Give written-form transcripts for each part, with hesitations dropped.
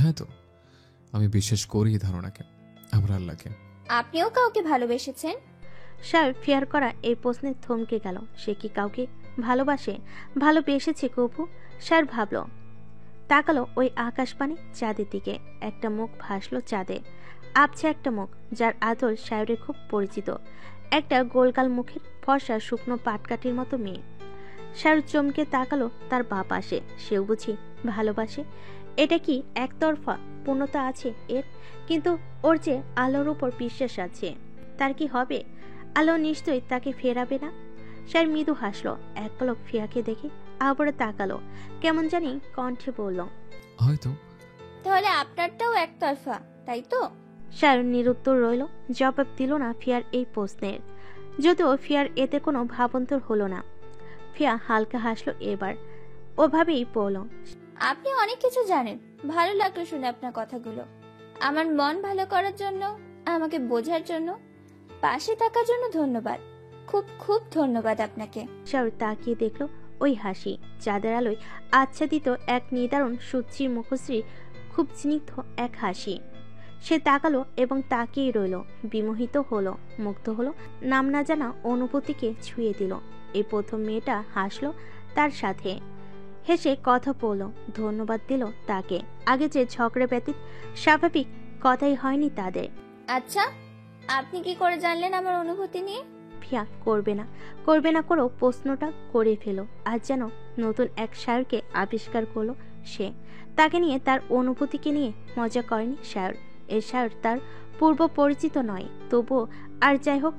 হ্যাঁ তো, আমি বিশ্বাস করি এই ধারণাকে, আমরা আল্লাহকে। আপনিও কাউকে ভালোবেসেছেন? সায়র ফিয়ার করা এই প্রশ্নে থমকে গেল। সে কি কাউকে ভালোবাসে? ভালোবেসেছে কপু? সায়র ভাবল, তাকালো ওই আকাশবাণী চাঁদের দিকে। একটা মুখ ভাসলো চাঁদে, আবছা একটা মুখ, যার আদল সায়রের খুব পরিচিত। একটা গোলগাল মুখের ফর্সা শুকনো পাটকাঠির মতো মেয়ে। সায়র চমকে তাকালো তার বাপ আসে। সেও বুঝি ভালোবাসে? এটা কি একতরফা পূর্ণতা আছে এর? কিন্তু ওর যে আলোর উপর বিশ্বাস আছে। তার কি হবে? আলো নিশ্চয়ই তাকে ফেরাবে না। সায়র মৃদু হাসলো। এক পলক ফিয়াকে দেখে আবার তাকালো, কেমন জানি কণ্ঠে বলল, হয়তো। তাহলে আপনারটাও একতরফা, তাই তো? সায়র নিরুত্তর রইল, জবাব দিল না ফিয়ার এই প্রশ্নের। যদিও ফিয়ার এতে কোনো ভাবান্তর হলো না। ফিয়া হালকা হাসলো এবার। ওভাবেই বলল, আপনি অনেক কিছু জানেন। ভালো লাগলো শুনে আপনার কথাগুলো। আমার মন ভালো করার জন্য, আমাকে বোঝার জন্য, পাশে থাকার জন্য ধন্যবাদ। খুব খুব ধন্যবাদ আপনাকে। সায়র তাকিয়ে দেখলো ওই হাসি, চাঁদের আলোয় আচ্ছাদিত এক নিদারুণ সুচির মুখশ্রী, খুব স্নিগ্ধ এক হাসি। সে তাকালো এবং তাকিয়ে রইল, বিমোহিত হলো, মুগ্ধ হলো, নাম না জানা অনুভূতিকে ছুঁয়ে দিল। এই প্রথম মেয়েটা হাসলো তার সাথে, হেসে কথা বলল, ধন্যবাদ দিল তাকে। আগে যে ঝগড়া ব্যতীত স্বাভাবিক কথাই হয়নি তাদের। আচ্ছা, আপনি কি করে জানলেন আমার অনুভূতি নিয়ে? ফিয়া করবে না করেও প্রশ্নটা করে ফেলো। আজ যেন নতুন এক সায়রকে আবিষ্কার করলো সে। তাকে নিয়ে, তার অনুভূতিকে নিয়ে মজা করেনি সায়র। এ সায়র তার পূর্ব পরিচিত নয়, তবুও আর যাই হোক,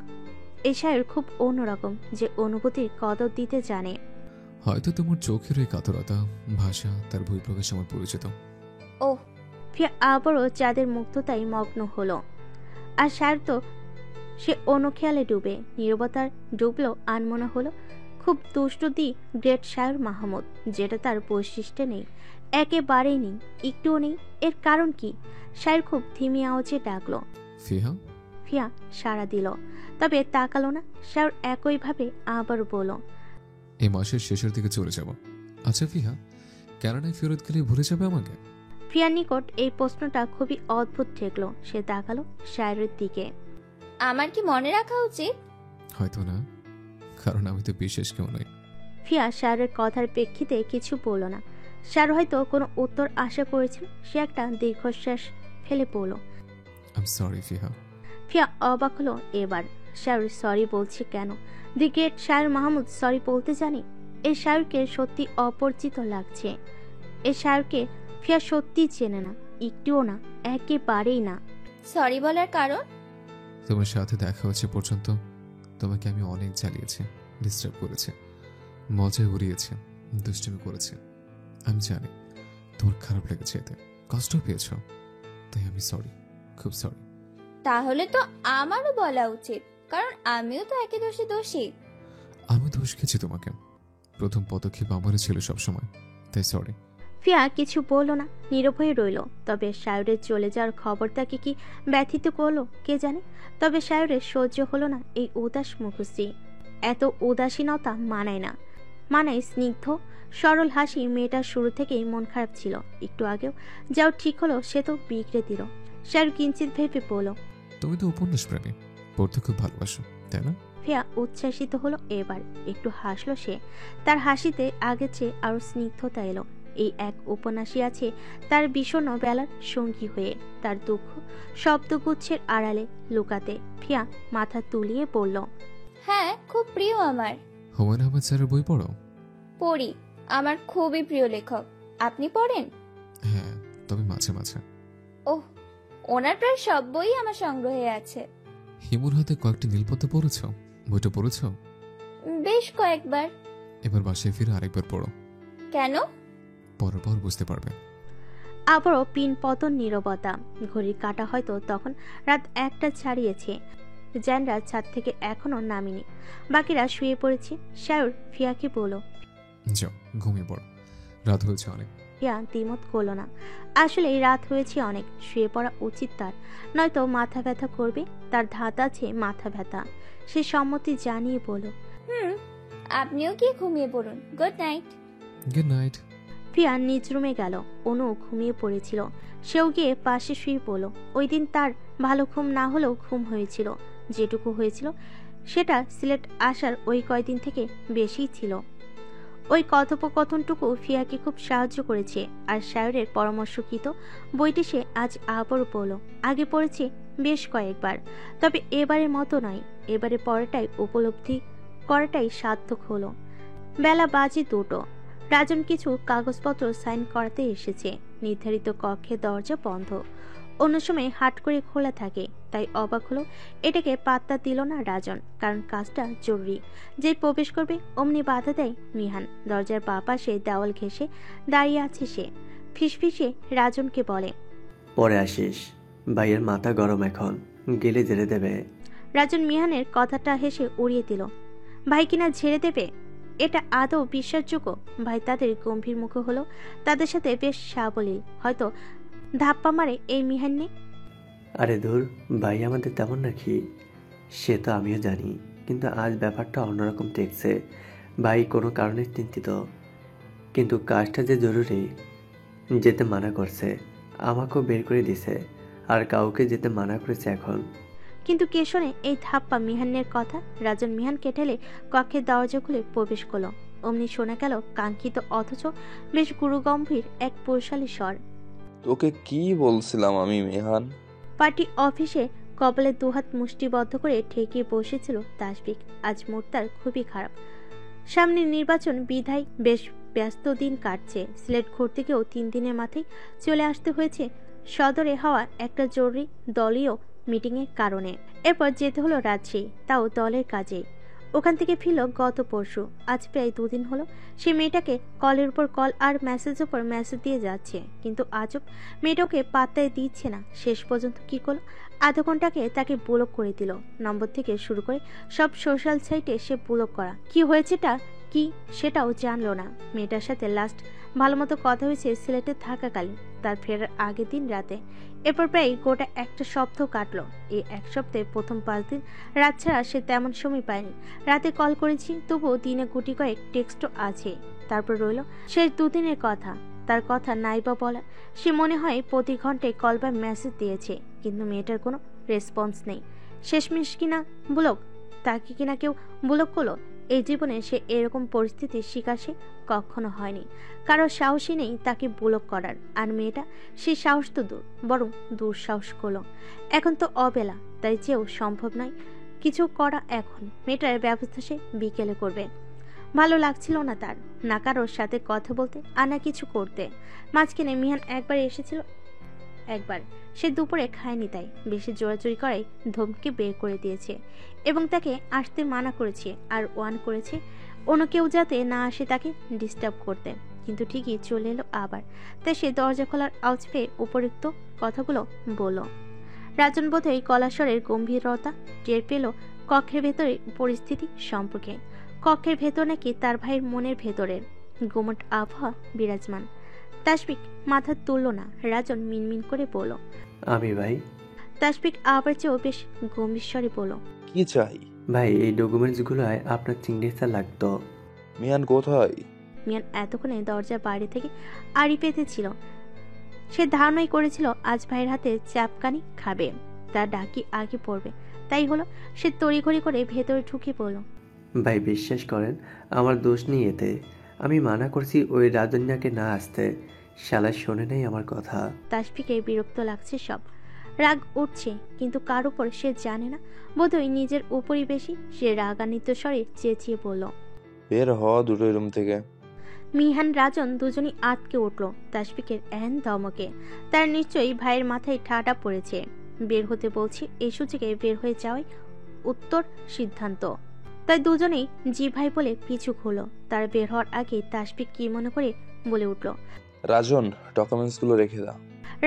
এ সায়র খুব অন্যরকম, যে অনুভূতির কদর দিতে জানে। হয়তো তোমার চোখের এই কাতরতা, ভাষা, তার বহিঃপ্রকাশ আমার পরিচিত। ওহ। ফিয়া আবারও চাঁদের মুগ্ধতায় মগ্ন হলো। আর সায়র তো সে অনুখেয়ালে ডুবে, নীরবতার ডুবলো আনমনা হলো। খুব দুষ্টু দি গ্রেট সায়র মাহমুদ, যেটা তার বৈশিষ্ট্যে নেই, একেবারেই নেই, একটুও নেই। এর কারণ কি? সায়র খুব ধিমি আওয়াজে ডাকলো, ফিহা। ফিয়া সাড়া দিল, তবে তাকালো না। সায়র একইভাবে আবার বলল, এই মাসের শেষের দিকে চলে যাব। আচ্ছা ফিহা, কানাডায় ফেরত গেলে ভুলে যাবে আমাকে? ফিয়ার নিকট এই প্রশ্নটা খুবই অদ্ভুত ঠেকলো। সে তাকালো সায়রের দিকে। আমার কি মনে রাখা উচিত? হয়তো না, কারণ আমি তো বিশেষ কেউ নই। ফিয়া সায়রের কথার প্রেক্ষিতে কিছু বলল না। সায়র হয়তো কোনো উত্তর আশা করেছিল। সে একটা দীর্ঘশ্বাস ফেলে বলল, আই এম সরি ফিহা। ফিয়া অবাক হলো এবার। সায়র সরি বলছে কেন? দি গ্রেট সায়র মাহমুদ সরি বলতে জানে? এই সায়রকে সত্যি অপরিচিত লাগছে। এই সায়রকে ফিয়া সত্যি চেনে না, একটুও না, একেবারেই না। সরি বলার কারণ? তোমার সাথে দেখা হচ্ছে পর্যন্ত তোমাকে আমি অনেক জ্বালিয়েছি, ডিস্টার্ব করেছি, মজায় উড়িয়েছি, দুষ্টুমি করেছি। আমি জানি তোমার খারাপ লেগেছে, এতে কষ্ট পেয়েছ, তাই আমি সরি, খুব সরি। তাহলে তো আমারও বলা উচিত, কারণ আমিও তো একই দোষী। আমি দোষ খেয়েছি তোমাকে, প্রথম পদক্ষেপ আমারই ছিল সবসময়, তাই সরি। ফিয়া কিছু বলল না, নীরব হয়ে রইল। তবে সায়রের চলে যাওয়ার খবর তাকে কি ব্যথিত করলো কে জানে। তবে সায়রের সহ্য হলো না এই উদাস মুখশ্রী। এত উদাসীনতা মানায় না, মানায় স্নিগ্ধ সরল হাসি। মেয়েটার শুরু থেকেই মন খারাপ ছিল, একটু আগেও যাও ঠিক হলো সে তো বিগড়ে দিল। সায়র কিঞ্চিত ভেবে বলল, তুমি তো উপন্যাস প্রেমী, পড়তে খুব ভালোবাসো, তাই না? ফিয়া উচ্ছ্বাসিত হলো এবার, একটু হাসলো সে। তার হাসিতে আগের চেয়ে আরো স্নিগ্ধতা এলো। এই এক উপন্যাসী আছে তার বিষণ্ণ বেলার সঙ্গী হয়ে, তার দুঃখ শব্দগুচ্ছের আড়ালে লুকাতে। ফিয়া মাথা তুলিয়ে পড়ল, হ্যাঁ, খুব প্রিয় আমার। হুমায়ুন আহমেদ স্যারের বই পড়ো? পড়ি, আমার খুবই প্রিয় লেখক। আপনি পড়েন? হ্যাঁ, তবে মাঝে মাঝে। ওহ, ওনার প্রায় সব বই আমার সংগ্রহে আছে। হিমুর হাতে কয়েকটি নীলপদ্ম পড়েছ? বইটা পড়েছ? বেশ কয়েকবার। এবার বাসায় ফিরে আরেকবার পড়ো, কেন? পড়ার পর বুঝতে পারবে। আবারও পিন পতন নীরবতা। ঘড়ির কাঁটা হয়তো তখন রাত 1টা ছাড়িয়েছে। জ্যানরা ছাদ থেকে এখনো নামিনি, বাকিরা শুয়ে পড়েছে। সায়র ফিয়াকে বলল, যাও ঘুমিয়ে পড়ো, রাত হয়েছে অনেক। ফিয়া দ্বিমত করল না। আসলে রাত হয়েছে অনেক, শুয়ে পড়া উচিত তার, নয়তো মাথা ব্যথা করবে। তার ধাত আছে মাথা ব্যথা। সে সম্মতি জানিয়ে বলল, আপনিও কি ঘুমিয়ে পড়ুন। Good night. Good night. Fiya নিজ রুমে গেল। অনু ঘুমিয়ে পড়েছিল, সেও গিয়ে পাশে শুয়ে পড়ল। ওই দিন তার ভালো ঘুম না হলেও ঘুম হয়েছিল। যেটুকু হয়েছিল সেটা সিলেট আসার ওই কয়দিন থেকে বেশিই ছিল। ওই কথোপকথনটুকু ফিয়াকে খুব সাহায্য করেছে। আর শায়রের পরামর্শকৃত বইটি সে আজ আবারও পড়ল। আগে পড়েছে বেশ কয়েকবার, তবে এবারের মতো নয়। এবারে পড়াটাই উপলব্ধি করাটাই সার্থক হলো। বেলা বাজে 2টো। রাজন কিছু কাগজপত্র সাইন করাতে এসেছে। নির্ধারিত কক্ষে দরজা বন্ধ, অন্য সময় হাট করে খোলা থাকে। তাই অবাক হলো, এটাকে পাত্তা দিল না রাজন, কারণ কাজটা জরুরি। যে প্রবেশ করবে অমনি বাধা দেয় মিহান। দরজার বাঁ পাশে দেওয়াল ঘেঁষে দাঁড়িয়ে আছে সে। ফিসফিসে রাজনকে বলে, পরে আসিস, ভাইয়ের মাথা গরম এখন, গেলে জেলে দেবে। রাজন মিহানের কথাটা হেসে উড়িয়ে দিল। ভাই কিনা ঝেড়ে দেবে, এটা আদৌ বিশ্বাসযোগ্য? ভাই তাদের গম্ভীর মুখে হলো, তাদের সাথে বেশ সাবলীল, হয়তো ধাপ্পা মারে এই মিহান্নে। আরে ধুর, ভাই আমাদের তেমন নাকি? সে তো আমিও জানি, কিন্তু আজ ব্যাপারটা অন্যরকম ঠেকছে। ভাই কোনো কারণে চিন্তিত, কিন্তু কাজটা যে জরুরি। যেতে মানা করছে, আমাকেও বের করে দিছে, আর কাউকে যেতে মানা করেছে এখন। কিন্তু কে শোনে এই ধাপ্পা মিহান্নের কথা? রাজন মিহানকে ঠেলে কক্ষের দরজা খুলে প্রবেশ করলো। অমনি শোনা গেল কাঙ্ক্ষিত অথচ বেশ গুরুগম্ভীর এক পৌশালী স্বর। তোকে কি বলছিলাম আমি মেহান? পার্টি অফিসে কপালে দুহাত মুষ্টিবদ্ধ করে ঠেকিয়ে বসেছিল তাসফিক। আজ মুড তার খুবই খারাপ। সামনে নির্বাচন বিধায় বেশ ব্যস্ত দিন কাটছে। সিলেট ঘুরতে গিয়েও 3 দিনের মাথায় চলে আসতে হয়েছে সদরে হওয়া একটা জরুরি দলীয় মিটিংয়ের কারণে। এরপর যেতে হলো রাজশাহী, তাও দলের কাজে। ওখান থেকে ফিরল গত পরশু। আজ প্রায় 2 দিন হলো সে মেয়েটাকে কলের উপর কল আর মেসেজের উপর মেসেজ দিয়ে যাচ্ছে, কিন্তু আজব মেয়েটাকে পাত্তায় দিচ্ছে না। শেষ পর্যন্ত কি করলো, আধা ঘন্টাকে তাকে ব্লক করে দিল। নম্বর থেকে শুরু করে সব সোশ্যাল সাইটে সে ব্লক করা। কি হয়েছেটা কি সেটাও জানলো না। মেয়েটার সাথে লাস্ট ভালো মতো কথা হয়েছে সিলেটে থাকাকালীন, তার ফেরার আগের দিন রাতে। এরপর প্রায় গোটা একটা সপ্তাহ কাটলো। এই এক সপ্তাহে প্রথম 5 দিন রাত ছাড়া সে তেমন সময় পায়নি। রাতে কল করেছি, তবুও দিনে গুটি কয়েক টেক্সটও আছে। তারপর রইল শেষ 2 দিনের কথা। তার কথা নাই বা বলা, সে মনে হয় প্রতি ঘন্টায় কল বা মেসেজ দিয়েছে, কিন্তু মেয়েটার কোনো রেসপন্স নেই। শেষমেশ কিনা ব্লক, তাকে কিনা কেউ ব্লক করলো। এই জীবনে সে এরকম পরিস্থিতির শিকার সে কখনো হয়নি। কারো সাহসই নেই তাকে ব্লক করার। আর মেয়েটা সে সাহস তো দূর, বরং দুঃসাহস করলো। এখন তো অবেলা, তাই চেয়েও সম্ভব নয় কিছু করা এখন। মেয়েটার ব্যবস্থা সে বিকেলে করবে। ভালো লাগছিল না তার, না কারোর সাথে কথা বলতে আর না কিছু করতে। মাঝখানে মিহান একবার এসেছিল, একবার সে দুপুরে খায়নি, তাই বেশি জোরাজুরি করায় ধমকে বের করে দিয়েছে এবং তাকে আসতে মানা করেছে আর ওয়ান করেছে অন্য কেউ যাতে না আসে তাকে ডিস্টার্ব করতে। কিন্তু ঠিকই চলে এলো আবার। তাই সে দরজা খোলার আওয়াজ পেয়ে উপরিক্ত কথাগুলো বলল। রাজন বোধহয় কলাস্বরের গম্ভীরতা টের পেল কক্ষের ভেতরে পরিস্থিতি সম্পর্কে। কক্ষের ভেতর নাকি তার ভাইয়ের মনের ভেতরের গুমট আবহাওয়া বিরাজমান। তাসফিক মাথা তুলল না। রাজন মিনমিন করে বলল, আমি ভাই। তাসফিক আবার চেয়েও বেশ গম্ভীর স্বরে বলল, কি চাই? ভাই, এই ডকুমেন্টসগুলোয় আপনার সিগনেচার লাগতো। মিহান কোথায়? মিয়ান এতক্ষণে দরজার বাইরে থেকে আড়ি পেতেছিল। সে ধারণাই করেছিল আজ ভাইয়ের হাতে চাপকানি খাবে, তার ডাকি আগে পড়বে। তাই হলো, সে তড়িঘড়ি করে ভেতরে ঢুকে পড়ল। ভাই, বিশ্বাস করেন, আমার দোষ নেই এতে। আমি মানা করছি ওই রাজন্যাকে না আসতে, শালা শোনে নাই আমার কথা। তাসফিকের বিরক্ত লাগছে সব, রাগ উঠছে, কিন্তু কার উপর সে জানে না। বোধহয় নিজের উপরই বেশি। সে রাগান্বিত স্বরে চেঁচিয়ে বলল, বের হ দুটোই রুম থেকে। মিহান রাজন দুজনই আটকে উঠল তাসফিকের এহেন ধমকে। তার নিশ্চয়ই ভাইয়ের মাথায় ঠাটা পড়েছে। বের হতে বলছি, এই সুযোগে বের হয়ে যাওয়াই উত্তর সিদ্ধান্ত। তাই দুজনেই জি ভাই বলে পিছু হলো। তার বের হওয়ার আগে তাসফিক কি মনে করে বলে উঠল, রাজন, ডকুমেন্টস গুলো রেখে দাও।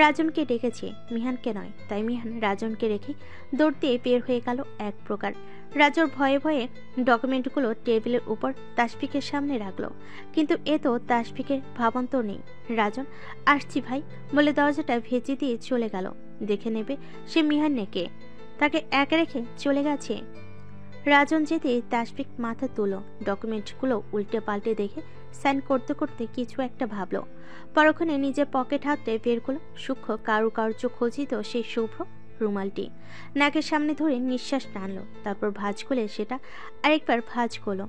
রাজনকে ডেকেছে, মিহানকে নয়। তাই মিহান রাজনকে রেখে দৌড় দিয়ে বের হয়ে গেল এক প্রকার। রাজর ভয়ে ভয়ে ডকুমেন্টগুলো টেবিলের উপর তাসফিকের সামনে রাখলো, কিন্তু এ তো তাসফিকের ভাবান্তর নেই। রাজন, আসছি ভাই বলে দরজাটা ভেজে দিয়ে চলে গেল। দেখে নেবে সে মিহান নেকে, তাকে একা রেখে চলে গেছে। রাজন যেতে তাসফিক মাথা তুলো, ডকুমেন্টগুলো উল্টে পাল্টে দেখে সাইন করতে করতে কিছু একটা ভাবলো। পরক্ষণে নিজের পকেট হাতে বের করলো সূক্ষ্ম কারুকার্য খচিত সেই শুভ্র রুমালটি। নাকের সামনে ধরে নিঃশ্বাস টানলো, তারপর ভাঁজ খুলে সেটা আরেকবার ভাঁজ করলো,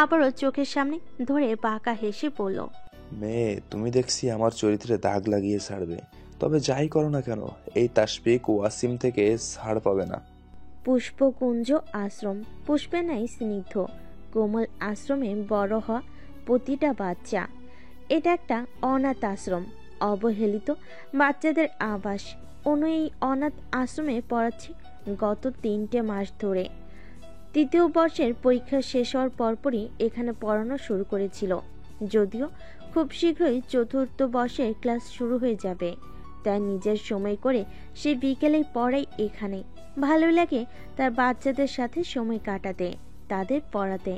আবারও চোখের সামনে ধরে বাঁকা হেসে বলল, মেয়ে, তুমি দেখছি আমার চরিত্রে দাগ লাগিয়ে ছাড়বে। তবে যাই করো না কেন, এই তাসফিক ওয়াসিম থেকে ছাড় পাবে না। পুষ্পকুঞ্জ আশ্রম, পুষ্পে নাই স্নিগ্ধ কোমল আশ্রমে বড় হওয়া প্রতিটা বাচ্চা। এটা একটা অনাথ আশ্রম, অবহেলিত বাচ্চাদের আবাস। অনু এই অনাথ আশ্রমে পড়াচ্ছে গত 3টে মাস ধরে। 3য় বর্ষের পরীক্ষা শেষ হওয়ার পরপরই এখানে পড়ানো শুরু করেছিল, যদিও খুব শীঘ্রই 4র্থ বর্ষের ক্লাস শুরু হয়ে যাবে। তাই নিজের সময় করে সে বিকেলেই পড়ায় এখানে। ভালোই লাগে তার বাচ্চাদের সাথে সময় কাটাতে, তাদের পড়াতে।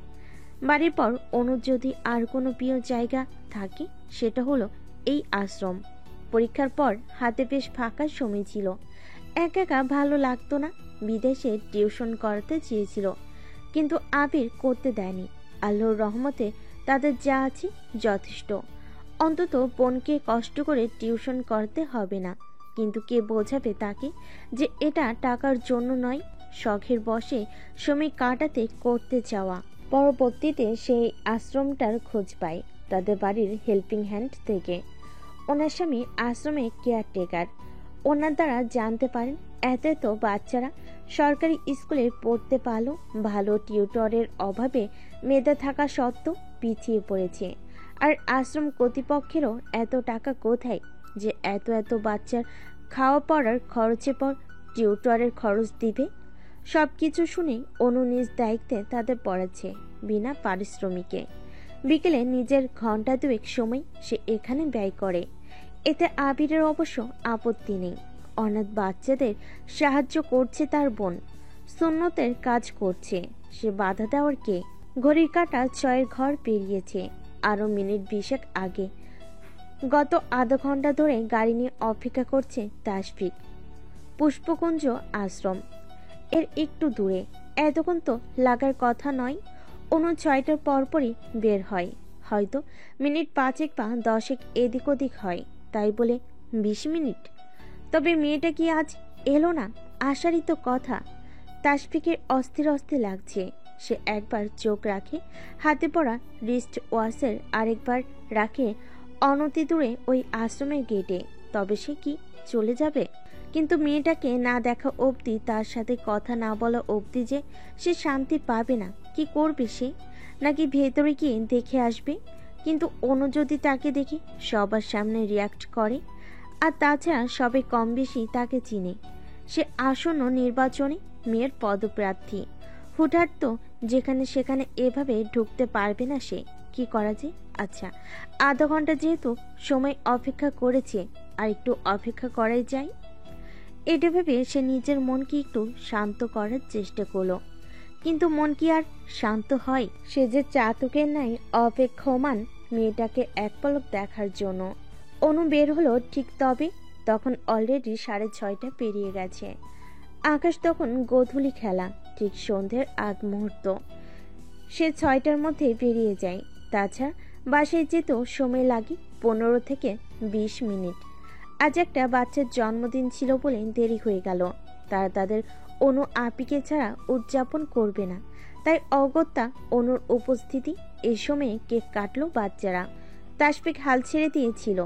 বাড়ির পর অনুর যদি আর কোনো প্রিয় জায়গা থাকে সেটা হলো এই আশ্রম। পরীক্ষার পর হাতে বেশ ফাঁকা সময় ছিল, একা একা ভালো লাগতো না। বিদেশে টিউশন করাতে চেয়েছিল, কিন্তু আবির করতে দেয়নি। আল্লাহর রহমতে তাদের যা আছে যথেষ্ট। অন্তত বোনকে কষ্ট করে টিউশন করতে হবে না। কিন্তু কে বোঝাবে তাকে যে এটা টাকার জন্য নয়, শখের বশে সময় কাটাতে করতে চাওয়া। পরবর্তীতে সেই আশ্রমটার খোঁজ পায় তাদের বাড়ির হেল্পিং হ্যান্ড থেকে। ওনার স্বামী আশ্রমে কেয়ারটেকার। ওনার দ্বারা জানতে পারেন এত বাচ্চারা সরকারি স্কুলে পড়তে পারলো, ভালো টিউটরের অভাবে মেধা থাকা সত্ত্বেও পিছিয়ে পড়েছে। আর আশ্রম কর্তৃপক্ষেরও এত টাকা কোথায় যে এত বাচ্চার খাওয়া পড়ার খরচের পর টিউটরের খরচ দিবে। সব কিছু শুনে অনু নিজ দায়িত্বে তাদের পড়াচ্ছে বিনা পারিশ্রমিকে। বিকেলে নিজের ঘন্টা 2 সময় সে এখানে ব্যয় করে। এতে আবিরের অবশ্য আপত্তি নেই। অনাথ বাচ্চাদের সাহায্য করছে তার বোন, সুন্নতের কাজ করছে, সে বাধা দেওয়ার কে? ঘড়ির কাঁটা 6-এর ঘর পেরিয়েছে। আরো মিনিট 20 আগে। গত আধা ঘন্টা ধরে গাড়ি নিয়ে অপেক্ষা করছে তাসফিক। পুষ্পকুঞ্জ আশ্রম এর একটু দূরে, এতক্ষণ তো লাগার কথা নয়। অনু 6টার পরপরই বের হয়, হয়তো মিনিট 5 বা 10 এদিক ওদিক হয়, তাই বলে 20 মিনিট। তবে মেয়েটা কি আজ এলো না? আসারই তো কথা। তাসফিকের অস্থির অস্থির লাগছে। সে একবার চোখ রাখে হাতে পড়া রিস্ট ওয়াচের, আরেকবার রাখে অনতি দূরে ওই আশ্রমের গেটে। তবে সে কি চলে যাবে? কিন্তু মেয়েটাকে না দেখা অবধি, তার সাথে কথা না বলা অবধি যে সে শান্তি পাবে না। কি করবে সে? নাকি ভেতরে গিয়ে দেখে আসবে? কিন্তু অনু যদি তাকে দেখে সবার সামনে রিয়াক্ট করে, আর তাছাড়া সবাই কম বেশি তাকে চিনে। সে আসন্ন নির্বাচনে মেয়ের পদপ্রার্থী। হুটহাট তো যেখানে সেখানে এভাবে ঢুকতে পারবে না সে। কি করা যায়? আচ্ছা, আধা ঘন্টা যেহেতু সময় অপেক্ষা করেছে, আর একটু অপেক্ষা করাই যায়। এটা ভেবে সে নিজের মনকে একটু শান্ত করার চেষ্টা করলো। কিন্তু মন কি আর শান্ত হয়? সে যে চাতকের নাই অপেক্ষমান মেয়েটাকে এক পলক দেখার জন্য। অনু বের হলো ঠিক তবে তখন অলরেডি 6:30 পেরিয়ে গেছে। আকাশ তখন গোধূলি খেলা, ঠিক সন্ধ্যের আগ মুহূর্ত। সে 6টার মধ্যে বেরিয়ে যায়। তাছাড়া বাসায় যেতেও সময় লাগে 15 থেকে 20 মিনিট। আজ একটা বাচ্চার জন্মদিন ছিল বলে দেরি হয়ে গেল। তারা তাদের অনু আপিকে ছাড়া উদযাপন করবে না, তাই অগত্যা অনুর উপস্থিতি এই সময়ে কেক কাটলো বাচ্চারা। তাসফিক হাল ছেড়ে দিয়েছিল।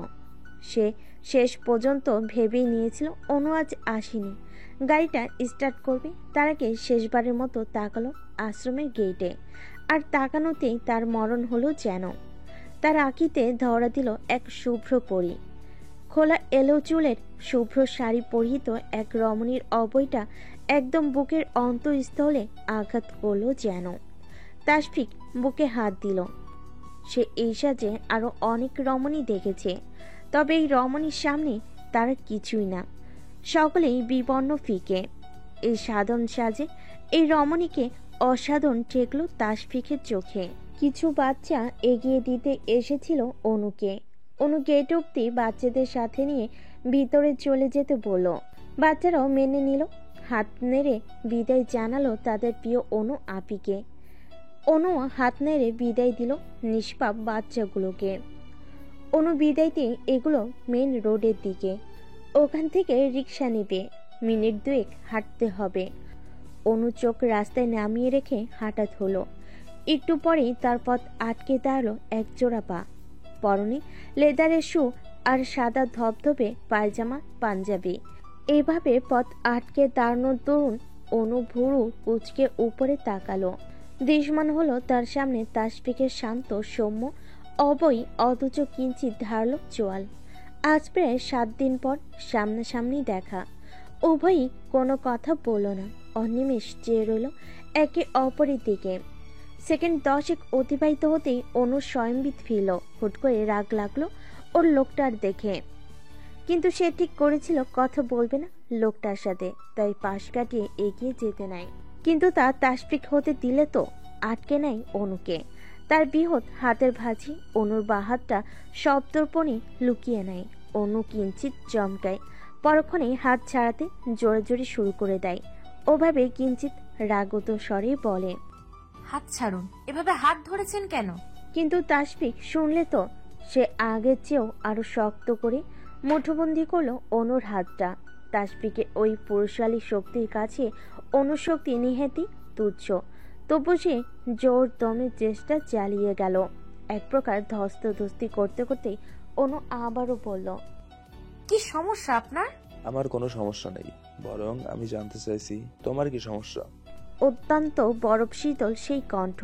সে শেষ পর্যন্ত ভেবেই নিয়েছিল অনু আজ আসেনি। গাড়িটা স্টার্ট করবে তার আগে শেষবারের মতো তাকালো আশ্রমের গেটে। আর তাকানোতেই তার মরণ হলো যেন। তার আঁকিতে ধরা দিল এক শুভ্র পরী। খোলা এলো চুলের শুভ্র শাড়ি পরিহিত এক রমণীর অবয়টা একদম বুকের অন্তঃস্থলে আঘাত করলো যেন। তাসফিক বুকে হাত দিল। সে এই সাজে আরো অনেক রমণী দেখেছে, তবে এই রমণীর সামনে তারা কিছুই না। সকলেই বিবর্ণ ফিকে। এই সাধারণ সাজে এই রমণীকে অসাধারণ ঠেকলো তাসফিকের চোখে। কিছু বাচ্চা এগিয়ে দিতে এসেছিল অনুকে। অনু গেট অব্দি বাচ্চাদের সাথে নিয়ে ভিতরে চলে যেতে বলল। বাচ্চারাও মেনে নিল। হাত নেড়ে বিদায় জানালো তাদের প্রিয় অনু আপিকে। অনু হাত নেড়ে বিদায় দিল নিষ্পাপ বাচ্চাগুলোকে। অনু বিদায় দিয়ে এগুলো মেন রোডের দিকে। ওখান থেকে রিক্সা নেবে, মিনিট 2 হাঁটতে হবে। অনু চোখ রাস্তায় নামিয়ে রেখে হাঁটা হলো। একটু পরেই তার পথ আটকে দাঁড়ালো এক জোড়া পা। পরনে লেদারের শু আর সাদা ধবধবে পায়জামা পাঞ্জাবি। এভাবে পথ আটকে দাঁড়ানোর দরুন অনু ভুরু কুচকে উপরে তাকালো। দৃশ্যমান হলো তার সামনে তাসফিকের শান্ত সৌম্য অবয়ী অথচ কিঞ্চিত ধারালো চোয়াল। আজ প্রায় 7 দিন পর সামনাসামনি দেখা। উভয়ই কোনো কথা বলল না, অনিমেষ চেয়ে রইল একে অপরের দিকে। সেকেন্ড 10 অতিবাহিত হতেই অনু স্বয়ংবিদ ফিরল। হুট করে রাগ লাগলো ওর লোকটার দেখে, কিন্তু সে ঠিক করেছিল কথা বলবে না লোকটার সাথে, তাই পাশ কাটিয়ে এগিয়ে যেতে নাই। কিন্তু তা তাসফিক হতে দিলে তো আটকে নেয় অনুকে। তার বৃহৎ হাতের ভাঁজি অনুর বা হাতটা শব্দর্পণে লুকিয়ে নেয়। অনু কিঞ্চিত চমকায়, পরক্ষণে হাত ছাড়াতে জোরে জোরে শুরু করে দেয়। ওভাবে কিঞ্চিত রাগত স্বরে বলে, হাত ছাড়ুন, এভাবে হাত ধরেছেন কেন? কিন্তু তাসফিক শুনলে তো সে আগের চেয়েও আরো শক্ত করে মুঠোবন্দি করলো অনুর হাতটা। তাসফিকের ওই পুরুষালী শক্তির কাছে অনুশক্তি নিহাতি তুচ্ছ, তবু সে জোর দমে চেষ্টা চালিয়ে গেল। এক প্রকার ধস্তাধস্তি করতে করতে অনু আবারও বলল, কি সমস্যা আপনার? আমার কোনো সমস্যা নেই, বরং আমি জানতে চাইছি তোমার কি সমস্যা। অত্যন্ত বরফ শীতল সেই কণ্ঠ।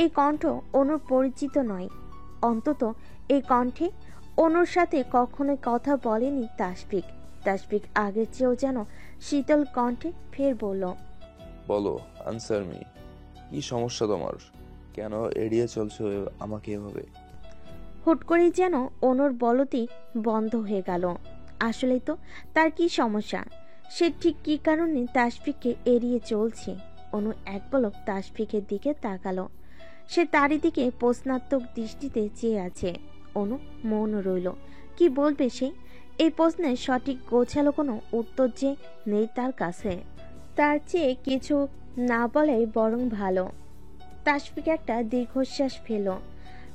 এই কণ্ঠ অনুর পরিচিত নয়, অন্তত এই কণ্ঠে অনুর সাথে কখনোই কথা বলেনি তাসফিক। তাসফিক আগের চেয়েও যেন শীতল কণ্ঠে ফের বলল, বলো, আনসার মি, কি সমস্যা তোমার? কেন এড়িয়ে চলছো আমাকে এভাবে? হুট করেই যেন অনুর বলতি বন্ধ হয়ে গেল। আসলেই তো তার কি সমস্যা, সে ঠিক কি কারণে তাসফিককে এড়িয়ে চলছে। অনু এক পলক তাসফিকের দিকে তাকালো। সে তারই দিকে প্রশ্নাত্মক দৃষ্টিতে চেয়ে আছে। অনু মৌন রইল। কি বলবে সে? এই প্রশ্নের সঠিক গোছালো কোনো উত্তর যে নেই তার কাছে। তার চেয়ে কিছু না বলাই বরং ভালো। তাসফিক একটা দীর্ঘশ্বাস ফেল।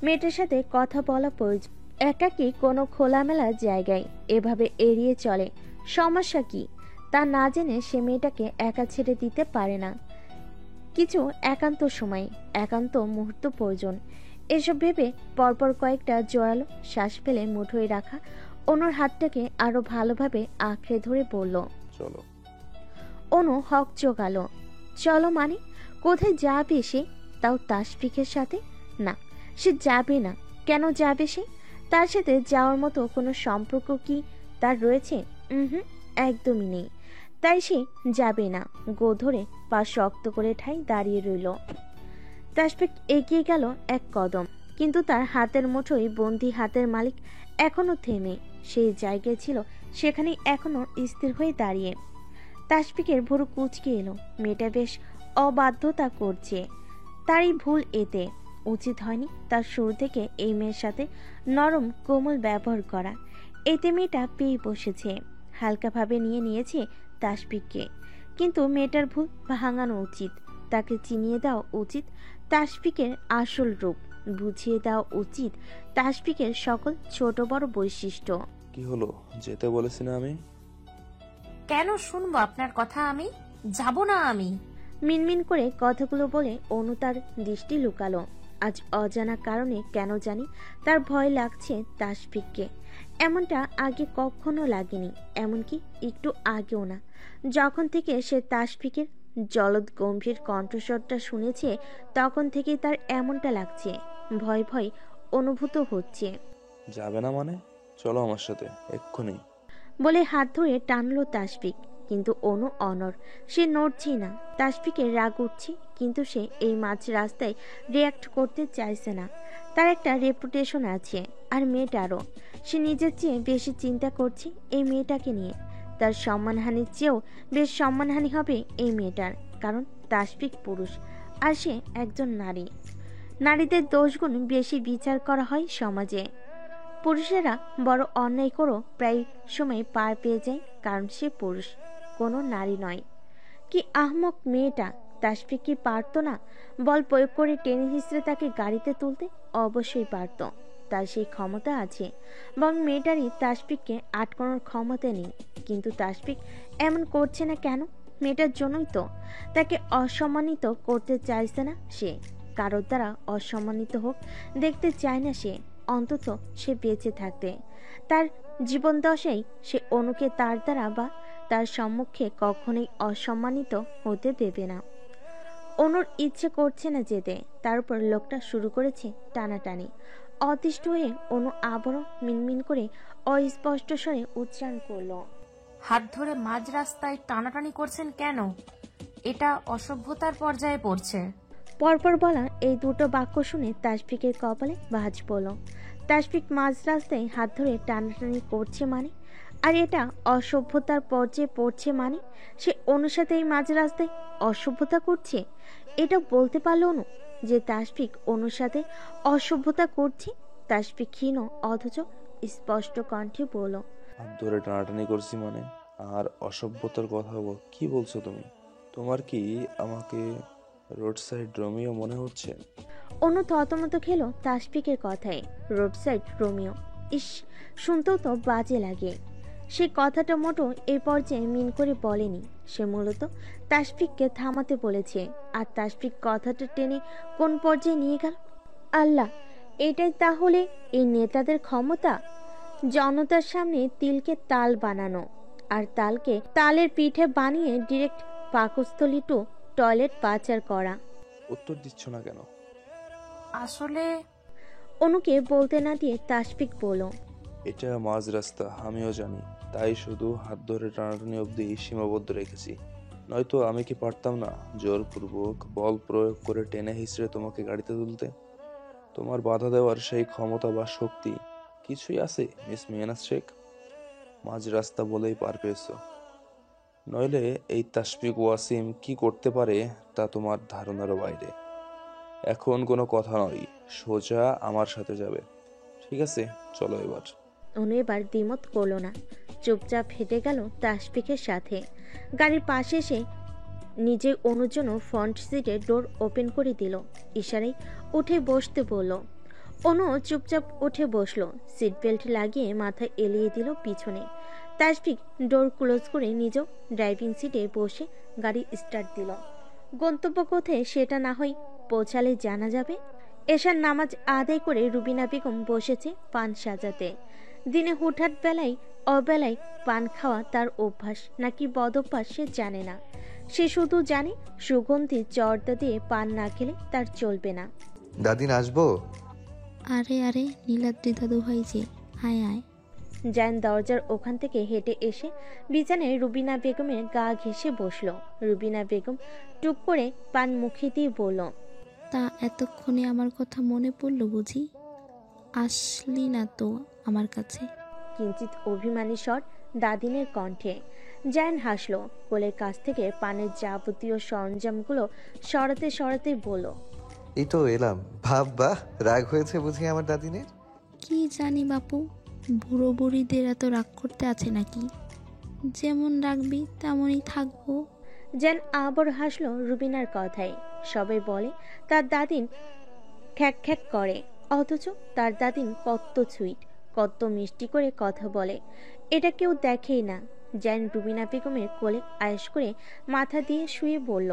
মেয়েটার সাথে কথা বলা প্রয়োজন, একাকী কোনো খোলামেলা জায়গায় এভাবে এড়িয়ে চলে। সমস্যা কি তা না জেনে সে মেয়েটাকে একা ছেড়ে দিতে পারে না। কিছু একান্ত সময়, একান্ত মুহূর্ত প্রয়োজন। এসব ভেবে পরপর কয়েকটা জোরালো শ্বাস ফেলে মুঠোয় রাখা অনুর হাতটাকে আরো ভালোভাবে আঁকড়ে ধরে বলল, চলো। অনু হক চোকালো। চলো মানে? কোথায় যাবে সে? তাও তাসফিকের সাথে? না, সে যাবে না। কেন যাবে সে? তার সাথে যাওয়ার মতো কোনো সম্পর্ক কি তার রয়েছে? একদমই নেই। তাই সে যাবে না। গো ধরে পা শক্ত করে ঠাই দাঁড়িয়ে রইল। তাসফিক এগিয়ে গেল এক কদম, কিন্তু তার হাতের মুঠোয় বন্দি হাতের মালিক এখনো থেমে সেই জায়গায় ছিল, সেখানে এখনো স্থির হয়ে দাঁড়িয়ে। তাসফিকের ভুরু কুঁচকে এলো। মেয়েটা বেশ অবাধ্যতা করছে। তারই ভুল এতে। উচিত হয়নি তার শুরু থেকে এই মেয়ের সাথে নরম কোমল ব্যবহার করা। এতে মেয়েটা পেয়ে বসেছে, হালকাভাবে নিয়েছে তাসফিককে। কিন্তু মেয়েটার ভুল ভাঙানো উচিত, তাকে চিনিয়ে দেওয়া উচিত তাসফিকের আসল রূপ, বুঝিয়ে দেওয়া উচিত তাসফিকের সকল ছোট বড় বৈশিষ্ট্য। কি হলো, যেতে বলেছি না আমি? কেন শুনবো আপনার কথা? আমি যাব না। আমি মিনমিন করে কথাগুলো বলে অনু তার দৃষ্টি লুকালো। আজ অজানা কারণে কেন জানি তার ভয় লাগছে তাসফিককে। এমনটা আগে কখনো লাগেনি, এমনকি একটু আগেও না। যখন থেকে সে তাসফিকের জলদ গম্ভীর কণ্ঠস্বরটা শুনেছে, তখন থেকে তার এমনটা লাগছে, ভয় ভয় অনুভূত হচ্ছে। যাবে না মানে? চলো আমার সাথে এক্ষুনি। বলে হাত ধরে টানলো তাসফিক, কিন্তু অনু অনড়। সে নড়ছেই না। তাসফিকের রাগ উঠছে, কিন্তু সে এই মাঝ রাস্তায় রিয়াক্ট করতে চাইছে না। তার একটা রেপুটেশন আছে, আর মেয়েটারও। সে নিজের চেয়ে বেশি চিন্তা করছে এই মেয়েটাকে নিয়ে। তার সম্মানহানির চেয়েও বেশ সম্মানহানি হবে এই মেয়েটার, কারণ তাসফিক পুরুষ আর সে একজন নারী। নারীদের দোষগুণ বেশি বিচার করা হয় সমাজে। পুরুষেরা বড় অন্যায় করেও প্রায় সময় পার পেয়ে যায়, কারণ সে পুরুষ, কোনো নারী নয়। কি আহমক মেয়েটা! তাসফিক কি পারতো না বল প্রয়োগ করে টেনে হিসড়ে তাকে গাড়িতে তুলতে? অবশ্যই পারত, তার সেই ক্ষমতা আছে। বরং মেয়েটারই তাসফিককে আটকানোর ক্ষমতা নেই। কিন্তু তাসফিক এমন করছে না কেন? মেয়েটার জন্যই তো। তাকে অসম্মানিত করতে চাইছে না সে, কারোর দ্বারা অসম্মানিত হোক দেখতে চায় না সে। অন্তত সে বেঁচে থাকতে, তার জীবন দশায় সে অনুকে তার দ্বারা বা তার সম্মুখে কখনোই অসম্মানিত হতে দেবে না। অনুর ইচ্ছে করছে না যেতে, তার উপর লোকটা শুরু করেছে টানাটানি। অতিষ্ঠ হয়ে অনু আবারও মিনমিন করে অস্পষ্ট স্বরে উচ্চারণ করলো, হাত ধরে মাঝ রাস্তায় টানাটানি করছেন কেন? এটা অসভ্যতার পর্যায়ে পড়ছে। পরপর বলা এই দুটো বাক্য শুনে তাসফিকের কপালে ভাঁজ পড়ল। তাসফিক মাঝ রাস্তায় হাত ধরে টানাটানি করছে মানে, আর এটা অসভ্যতার পর্যায়ে পড়ছে মানে, সে অনুর সাথে এই মাঝ রাস্তায় অসভ্যতা করছে? এটা বলতে পারলো অনু যে তাসফিক অনুর সাথে অসভ্যতা করছে? তাসফিক ক্ষীণ অথচ স্পষ্ট কণ্ঠে বলল, হাত ধরে টানাটানি করছি মানে? আর অসভ্যতার কথা কি বলছো তুমি? তোমার কি আমাকে রোড সাইড রোমিও মনে হচ্ছে? অনু থতমত খেলো তাসফিকের কথায়। রোড সাইড রোমিও, ইস, শুনতেও তো বাজে লাগে। সে কথাটা মোটো এই পর্যায়ে মিন করে বলেনি। সে মূলত তাসফিককে থামাতে বলেছে, আর তাসফিক কথাটা টেনে কোন পর্যায়ে নিয়ে গেল। আল্লাহ, এটাই তাহলে এই নেতাদের ক্ষমতা? জনতার সামনে তিলকে তাল বানানো, আর তালকে তালের পিঠে বানিয়ে ডিরেক্ট পাকস্থলী টু টয়লেট পাচার করা। উত্তর দিচ্ছ না কেন? আসলে অনুকে বলতে না দিয়ে তাসফিক বলল, এটা মাঝ রাস্তা, আমিও জানি, তাই শুধু হাত ধরে টানাটানি অবধি সীমাবদ্ধ রেখেছি। নয়তো আমি কি পারতাম না জোরপূর্বক বল প্রয়োগ করে টেনে হিঁচড়ে তোমাকে গাড়িতে তুলতে? তোমার বাধা দেওয়ার সেই ক্ষমতা বা শক্তি কিছুই আছে মিস মিয়ানাস শেখ? মাঝ রাস্তা বলেই পার পেয়েছো। নইলে এই তাসফিক ওয়াসিম কি করতে পারে তা তোমার ধারণারও বাইরে। এখন কোনো কথা নয়, সোজা আমার সাথে যাবে। ঠিক আছে, চলো এবার। অনু এবার দ্বিমত করলো না, চুপচাপ হেঁটে গেল তাসফিকের সাথে। গাড়ির পাশে এসে নিজে অনুর জন্য ফ্রন্ট সিটে ডোর ওপেন করে দিল। ইশারায় উঠে বসতে বলল। অনু চুপচাপ উঠে বসলো, সিট বেল্ট লাগিয়ে মাথা এলিয়ে দিল পিছনে। তাসফিক ডোর ক্লোজ করে নিজেও ড্রাইভিং সিটে বসে গাড়ি স্টার্ট দিল। গন্তব্য কোথায় সেটা না হয় পৌঁছালে জানা যাবে। এশার নামাজ আদায় করে রুবিনা বেগম বসেছে পান সাজাতে। দিনে হুটহাট বেলায় অবেলায় পান খাওয়া তার অভ্যাস নাকি বদ অভ্যাস সে জানে না। সে শুধু জানে সুগন্ধি জর্দা দিয়ে পান না খেলে তার চলবে না। দাদিন আসবো? আরে আরে নীলাদ্রি দাদু ভাই যে, আয় আয়। জান দরজার ওখান থেকে হেঁটে এসে বিছানায় রুবিনা বেগমের গা ঘেঁষে বসলো। রুবিনা বেগম টুক করে পান মুখে দিয়ে বলল, তা এতক্ষণে আমার কথা মনে পড়লো বুঝি? আসলি না তো আমার কাছে? কিঞ্চিত অভিমানী স্বর দাদিনের কণ্ঠে। জান হাসলো, কোলের কাছ থেকে পানের যাবতীয় সরঞ্জামগুলো সরাতে সরাতে বলল, এই তো এলাম। বাহ, রাগ হয়েছে বুঝি আমার দাদিনের? কি জানি বাপু, বুড়ো বুড়িদের এত রাগ করতে আছে নাকি? যেমন রাখবি তেমনই থাকবো। জান আবার হাসলো রুবিনার কথায়। সবাই বলে তার দাদিন খ্যাক খ্যাক করে, অথচ তার দাদিন কত সুইট, কত মিষ্টি করে কথা বলে, এটা কেউ দেখেই না। জান রুবিনা বেগমের কোলে আয়েশ করে মাথা দিয়ে শুয়ে বলল,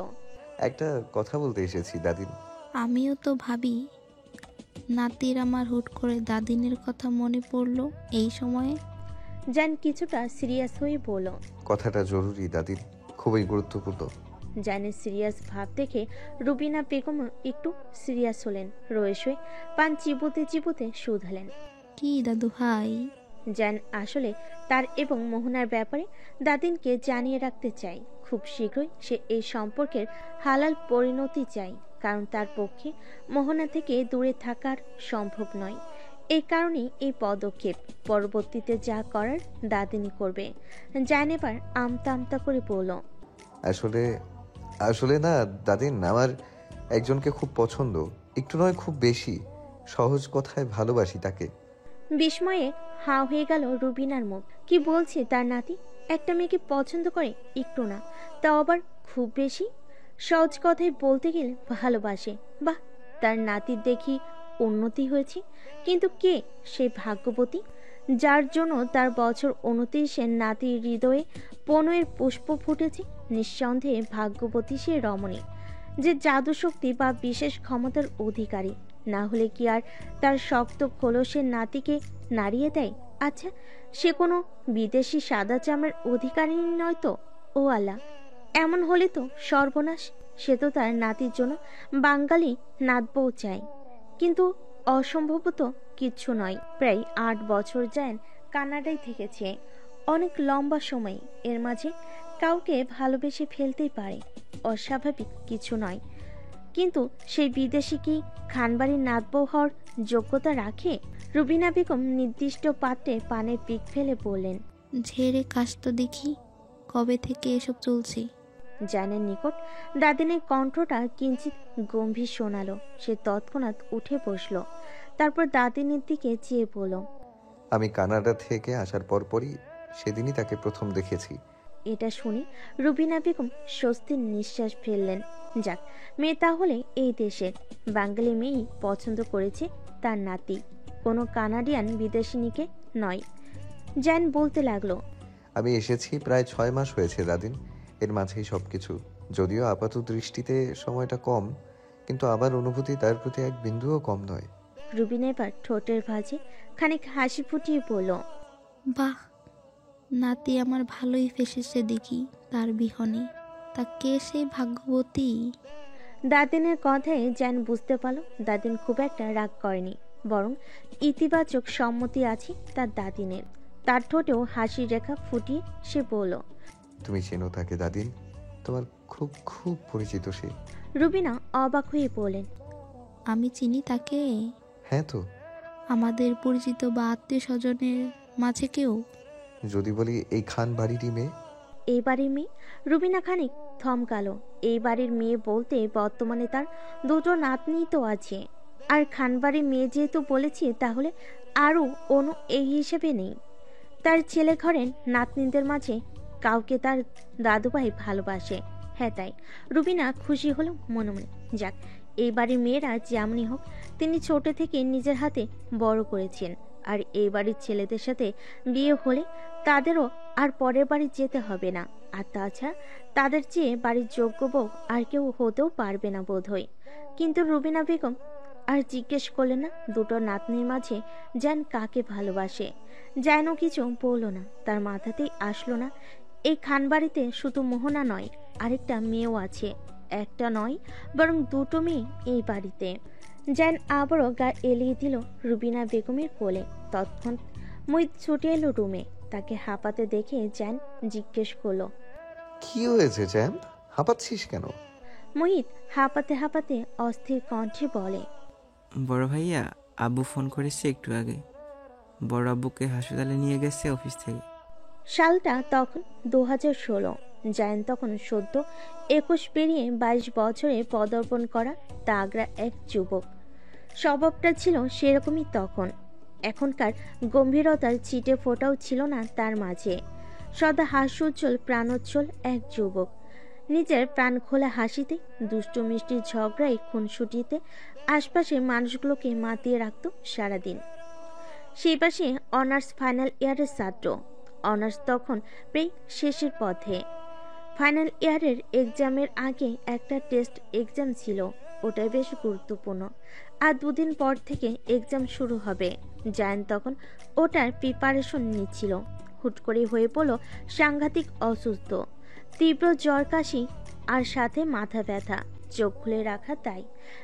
একটা কথা বলতে এসেছি দাদিন। আমিও তো ভাবি, নাতির আমার হুট করে দাদিনের কথা মনে পড়লো এই সময়ে। জান কিছুটা সিরিয়াস হয়ে বলল, কথাটা জরুরি দাদিন, খুবই গুরুত্বপূর্ণ। জানের সিরিয়াস ভাব দেখে রুবিনা বেগম একটু সিরিয়াস হলেন। রয়ে শুয়ে পান চিবোতে চিবোতে শুধালেন, কি দাদু ভাই? জান আসলে তার এবং মোহনার ব্যাপারে দাদিনকে জানিয়ে রাখতে চাই। খুব শীঘ্রই সে এই সম্পর্কের হালাল পরিণতি চাই, কারণ তার পক্ষে মোহনা থেকে দূরে থাকার সম্ভব নয়। এই কারণেই এই পদক্ষেপ। পরবর্তীতে যা করার দাদিনী করবে। জান এবার আমতা আমতা করে বলল, আসলে না দাদিন, আমার একজনকে খুব পছন্দ, একটু নয় খুব বেশি। সহজ কথায় ভালোবাসি তাকে। বিস্ময়ে হাঁ হয়ে গেল রুবিনার মুখ। কি বলছে তার নাতি? একটা মেয়েকে পছন্দ করে একটু না, তাও আবার খুব বেশি? সহজ কথায় বলতে গেলে ভালোবাসে। বাহ, তার নাতির দেখি উন্নতি হয়েছে। কিন্তু কে সেই ভাগ্যবতী যার জন্য তার বছর 29-এর নাতির হৃদয়ে 15-এর পুষ্প ফুটেছে? নিঃসন্দেহে ভাগ্যবতী সে রমণী, যে জাদুশক্তি বা বিশেষ ক্ষমতার অধিকারী। না হলে কি আর তার শক্ত খোলসের নাতিকে নাড়িয়ে দেয়? আচ্ছা, সে কোনো বিদেশি সাদা চামড়ার অধিকারিণী নয় তো? ও আল্লাহ, এমন হলে তো সর্বনাশ। সে তো তার নাতির জন্য বাঙালি নাতবউ চায়। কিন্তু অসম্ভব তো কিচ্ছু নয়। প্রায় 8 বছর যান কানাডায় থেকেছে, অনেক লম্বা সময়। এর মাঝে কাউকে ভালোবেসে ফেলতেই পারে, অস্বাভাবিক কিছু নয়। কিন্তু সেই বিদেশি কি খানবাড়ির নাতবউ হওয়ার যোগ্যতা রাখে? রুবিনা বেগম নির্দিষ্ট পাত্রে পানের পিক ফেলে বললেন, ঝেড়ে কাশ তো দেখি, কবে থেকে এসব চলছে? জানের নিকট দাদিনের কণ্ঠটা কিঞ্চিত গম্ভীর শোনালো। সে তৎক্ষণাৎ উঠে বসলো, তারপর দাদিনের দিকে চেয়ে বলল, আমি কানাডা থেকে আসার পরপরই সেদিনই তাকে প্রথম দেখেছি। এটা শুনে রুবিনা বেগম স্বস্তির নিঃশ্বাস ফেললেন। যাক, মেয়ে তাহলে এই দেশের বাঙালি মেয়েই পছন্দ করেছে তার নাতি, কোনো কানাডিয়ান বিদেশিনীকে নয়। জ্যান বলতে লাগলো, আমি এসেছি প্রায় 6 মাস হয়েছে দাদিন। এর মাঝেই সবকিছু। যদিও আপাত দৃষ্টিতে সময়টা কম, কিন্তু আমার অনুভূতি তার প্রতি এক বিন্দুও কম নয়। রুবিনা এবার ঠোঁটের ভাঁজে খানিক হাসি ফুটিয়ে বলল, বাহ, নাতি আমার ভালোই ফেসেছে দেখি তার বিহনে। তা কে সেই ভাগ্যবতী? দাদিনের কথায় জ্যান বুঝতে পারল দাদিন খুব একটা রাগ করেনি, বরং ইতিবাচক সম্মতি আছে তার দাদিনের। তার ঠোঁটেও হাসির রেখা ফুটিয়ে সে বলল, তুমি চেনো তাকে দাদিন? তোমার খুব খুব পরিচিত সে। রুবিনা অবাক হয়ে বলেন, আমি চিনি তাকে? হ্যাঁ তো। আমাদের পরিচিত বা আত্মীয় স্বজনের মাঝে কেউ? যদি বলি এই খান বাড়িরই মেয়ে। এই বাড়ির মেয়ে? রুবিনা খানিক থমকালো। এই বাড়ির মেয়ে বলতে বর্তমানে তার 2টো নাতনি তো আছে, আর খানবাড়ির মেয়ে যেহেতু বলেছি, তাহলে আরও অন্য এই হিসেবে নেই। তার ছেলে ঘরের নাতনিদের মাঝে কাউকে তার দাদুভাই ভালোবাসে। হ্যাঁ, তাই রুবিনা খুশি হলো মনে মনে। যাক, এই বাড়ির মেয়েরা যেমনই হোক, তিনি ছোট থেকে নিজের হাতে বড় করেছেন। আর এই বাড়ির ছেলেদের সাথে বিয়ে হলে তাদেরও আর পরের বাড়ি যেতে হবে না। আর তাছাড়া তাদের চেয়ে বাড়ির যোগ্য বউ আর কেউ হতেও পারবে না বোধহয়। কিন্তু রুবিনা বেগম আর জিজ্ঞেস করলেন না 2টো নাতনির মাঝে জ্যান কাকে ভালোবাসে। যেনও কিছু বলল না, তার মাথাতেই আসলো না এই খানবাড়িতে শুধু মোহনা নয়, আরেকটা মেয়েও আছে। একটা নয়, বরং 2টো মেয়ে এই বাড়িতে। জ্যান আবারও গা এলিয়ে দিল রুবিনা বেগমের কোলে। তৎক্ষণ মুহিত ছুটে এলো রুমে। তাকে হাঁপাতে দেখে জ্যান জিজ্ঞেস করলো, কি হয়েছে চ্যাম্প? হাঁপাচ্ছিস কেন? মুহিত হাঁপাতে হাঁপাতে অস্থির কণ্ঠে বলে, বড় ভাইয়া, আব্বু ফোন করেছে একটু আগে। বড় আব্বুকে হাসপাতালে নিয়ে গেছে অফিস থেকে। সালটা তখন 2016। জায়ন তখন সদ্য 21 পেরিয়ে 22 বছরে পদার্পণ করা তাগড়া এক যুবক। স্বভাবটা ছিল সেরকমই তখন। এখনকার গম্ভীরতার ছিটে ফোটাও ছিল না তার মাঝে। সদা হাস্যোজ্জ্বল প্রাণোজ্জ্বল এক যুবক। নিজের প্রাণ খোলা হাসিতে, দুষ্টু মিষ্টি ঝগড়ায়, খুনসুটিতে আশপাশের মানুষগুলোকে মাতিয়ে রাখত সারাদিন। সেই পাশে অনার্স ফাইনাল ইয়ারের ছাত্র। অনার্স তখন প্রায় শেষের পথে। ফাইনাল ইয়ারের এক্সামের আগে একটা টেস্ট এক্সাম ছিল, ওটাই বেশ গুরুত্বপূর্ণ। আর 2 দিন পর থেকে এক্সাম শুরু হবে। জায়ন তখন ওটার প্রিপারেশন নিচ্ছিল। হুট করে হয়ে পড়ল সাংঘাতিক অসুস্থ। তীব্র জ্বর, কাশি আর সাথে মাথা ব্যথা। চোখ খুলে রাখা তাই।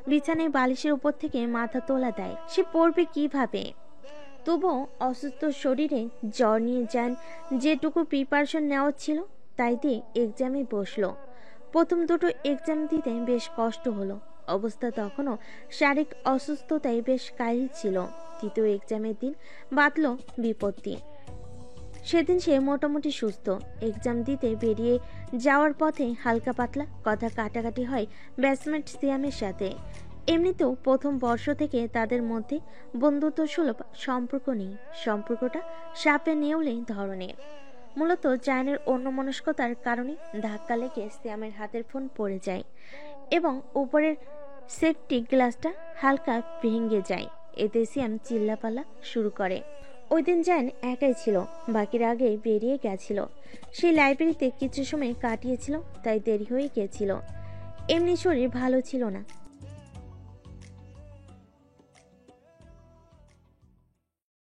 বিছানায় বালিশের উপর থেকে মাথা তোলা দেয়। সে পড়বে কিভাবে? তবুও অসুস্থ শরীরে জ্বর নিয়ে যান যেটুকু প্রিপারেশন নেওয়া ছিল তাই দিয়ে এক্সামে বসলো। প্রথম 2টো এক্সাম দিতে বেশ কষ্ট হলো। অবস্থা তখনও শারীরিক অসুস্থতায় বেশ কাহিল ছিল। তৃতীয় এক্সামের দিন বাঁধল বিপত্তি। সেদিন সে মোটামুটি সুস্থ। এক্সাম দিতে বেরিয়ে যাওয়ার পথে হালকা পাতলা কথা কাটাকাটি হয় ব্যাটসম্যান সিয়ামের সাথে। এমনিতেও প্রথম বর্ষ থেকে তাদের মধ্যে বন্ধুত্ব সুলভ সম্পর্ক নেই। সম্পর্কটা সাপে নেউলে ধরনের। মূলত জায়ানের অন্যমনস্কতার কারণে ধাক্কা লেগে সিয়ামের হাতের ফোন পড়ে যায় এবং উপরের সেফটি গ্লাসটা হালকা ভেঙে যায়। এতে সিয়াম চিল্লাপাল্লা শুরু করে। ওই দিন জায়ান একাই ছিল, বাকির আগে বেরিয়ে গেছিল। সেই লাইব্রেরিতে কিছু সময় কাটিয়েছিল, তাই দেরি হয়ে গিয়েছিল। এমনি শরীর ভালো ছিল না,